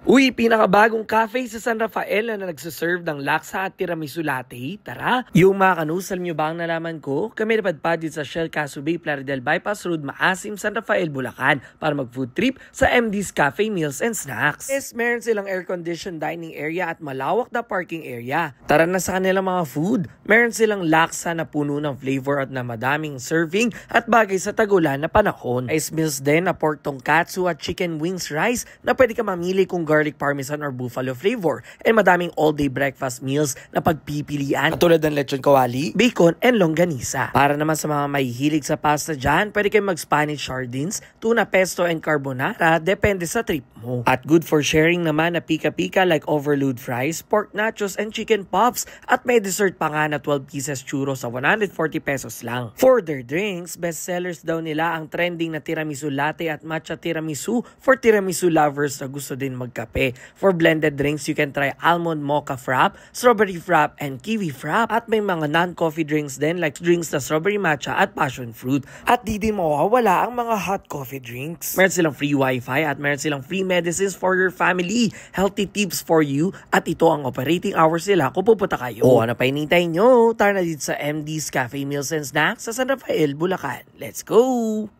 Uy, pinakabagong cafe sa San Rafael na nagsaserve ng laksa at tiramisu latte. Tara! Yung mga kanusal nyo ba ang nalaman ko? Kami napadpad dito sa Shell Casu Bay, Plaridel Bypass Road, Maasim, San Rafael, Bulacan para mag-food trip sa MD's Cafe Meals and Snacks. Yes, meron silang air-conditioned dining area at malawak na parking area. Tara na sa kanilang mga food. Meron silang laksa na puno ng flavor at na madaming serving at bagay sa tagulan na panahon. Ice meals din na pork tonkatsu at chicken wings rice na pwede ka mamili kung garlic parmesan or buffalo flavor, and madaming all-day breakfast meals na pagpipilian tulad ng lechon kawali, bacon, and longganisa. Para naman sa mga mahihilig sa pasta dyan, pwede kayo mag-Spanish sardines, tuna pesto, and carbonara, depende sa trip mo. At good for sharing naman na pika-pika like overload fries, pork nachos, and chicken puffs, at may dessert pa nga na 12 pieces churro sa 140 pesos lang. For their drinks, best sellers daw nila ang trending na tiramisu latte at matcha tiramisu for tiramisu lovers na gusto din magkape. For blended drinks, you can try almond mocha frap, strawberry frap, and kiwi frap. At may mga non-coffee drinks din like drinks na strawberry matcha at passion fruit. At di din mawawala ang mga hot coffee drinks. Meron silang free wifi at meron silang free medicines for your family. Healthy tips for you. At ito ang operating hours nila kung pupunta kayo. O ano pa hinintay nyo? Tara na dito sa MD's Cafe Meals and Snacks sa San Rafael, Bulacan. Let's go!